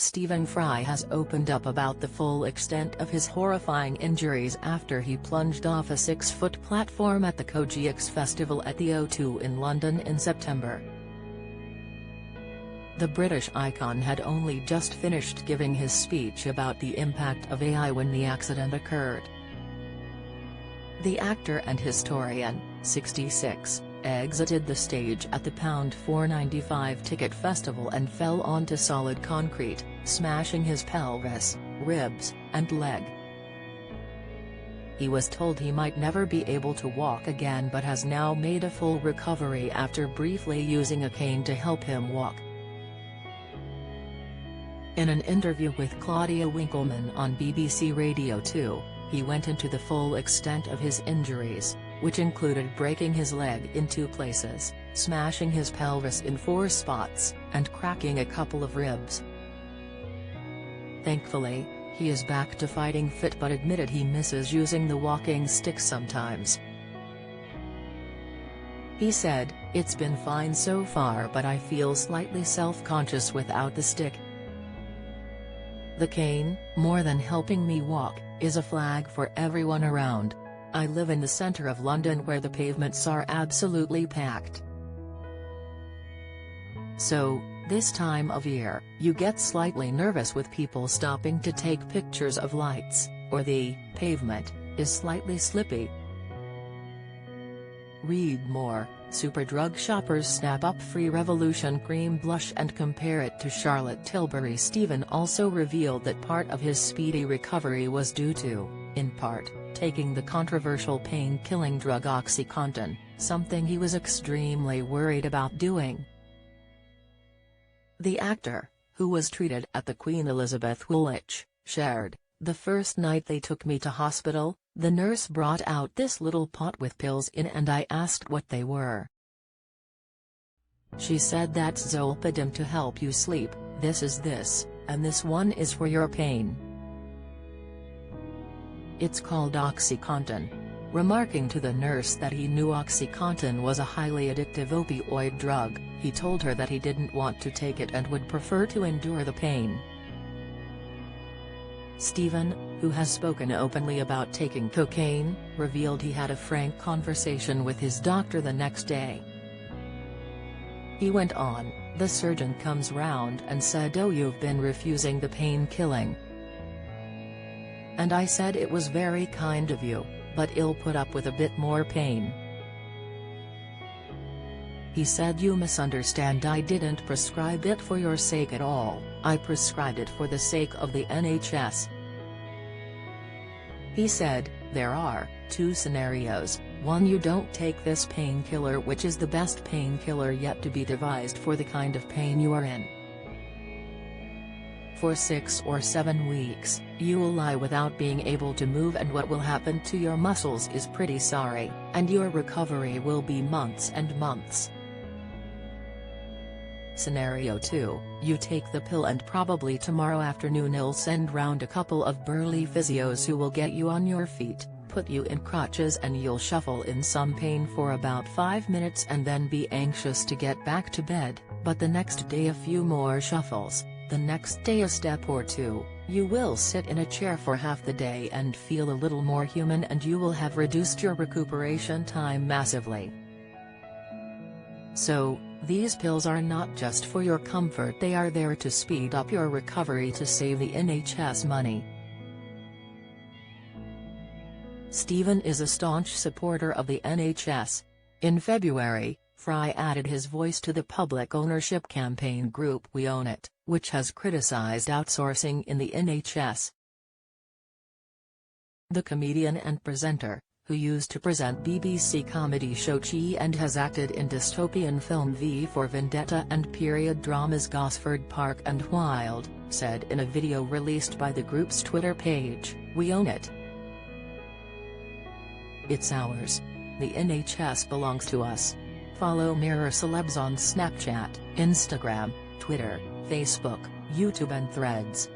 Stephen Fry has opened up about the full extent of his horrifying injuries after he plunged off a 6-foot platform at the Kojix Festival at the O2 in London in September. The British icon had only just finished giving his speech about the impact of AI when the accident occurred. The actor and historian, 66, exited the stage at the £4.95 ticket festival and fell onto solid concrete, smashing his pelvis, ribs, and leg. He was told he might never be able to walk again but has now made a full recovery after briefly using a cane to help him walk. In an interview with Claudia Winkleman on BBC Radio 2, he went into the full extent of his injuries, which included breaking his leg in 2 places, smashing his pelvis in 4 spots, and cracking a couple of ribs. Thankfully, he is back to fighting fit but admitted he misses using the walking stick sometimes. He said, "It's been fine so far but I feel slightly self-conscious without the stick. The cane, more than helping me walk, is a flag for everyone around. I live in the centre of London where the pavements are absolutely packed. So, this time of year, you get slightly nervous with people stopping to take pictures of lights, or the pavement is slightly slippy." Read more. Superdrug shoppers snap up free Revolution cream blush and compare it to Charlotte Tilbury. Stephen also revealed that part of his speedy recovery was due to, in part, taking the controversial pain-killing drug OxyContin, something he was extremely worried about doing. The actor, who was treated at the Queen Elizabeth Woolwich, shared, "The first night they took me to hospital, the nurse brought out this little pot with pills in and I asked what they were. She said that's Zolpidem to help you sleep, this is this, and this one is for your pain. It's called OxyContin." Remarking to the nurse that he knew OxyContin was a highly addictive opioid drug, he told her that he didn't want to take it and would prefer to endure the pain. Stephen, who has spoken openly about taking cocaine, revealed he had a frank conversation with his doctor the next day. He went on, "The surgeon comes round and said, 'Oh, you've been refusing the pain-killing.' And I said it was very kind of you, but I'll put up with a bit more pain." He said, "You misunderstand, I didn't prescribe it for your sake at all, I prescribed it for the sake of the NHS." He said, "There are 2 scenarios, one, you don't take this painkiller, which is the best painkiller yet to be devised for the kind of pain you are in. For 6 or 7 weeks, you will lie without being able to move and what will happen to your muscles is pretty sorry, and your recovery will be months and months. Scenario 2, you take the pill and probably tomorrow afternoon I'll send round a couple of burly physios who will get you on your feet, put you in crutches and you'll shuffle in some pain for about 5 minutes and then be anxious to get back to bed, but the next day a few more shuffles, the next day a step or 2, you will sit in a chair for half the day and feel a little more human and you will have reduced your recuperation time massively. So, these pills are not just for your comfort, they are there to speed up your recovery to save the NHS money." Stephen is a staunch supporter of the NHS. In February, Fry added his voice to the public ownership campaign group We Own It, which has criticised outsourcing in the NHS. The comedian and presenter, who used to present BBC comedy show Chi and has acted in dystopian film V for Vendetta and period dramas Gosford Park and Wild, said in a video released by the group's Twitter page, "We own it. It's ours. The NHS belongs to us." Follow Mirror Celebs on Snapchat, Instagram, Twitter, Facebook, YouTube and Threads.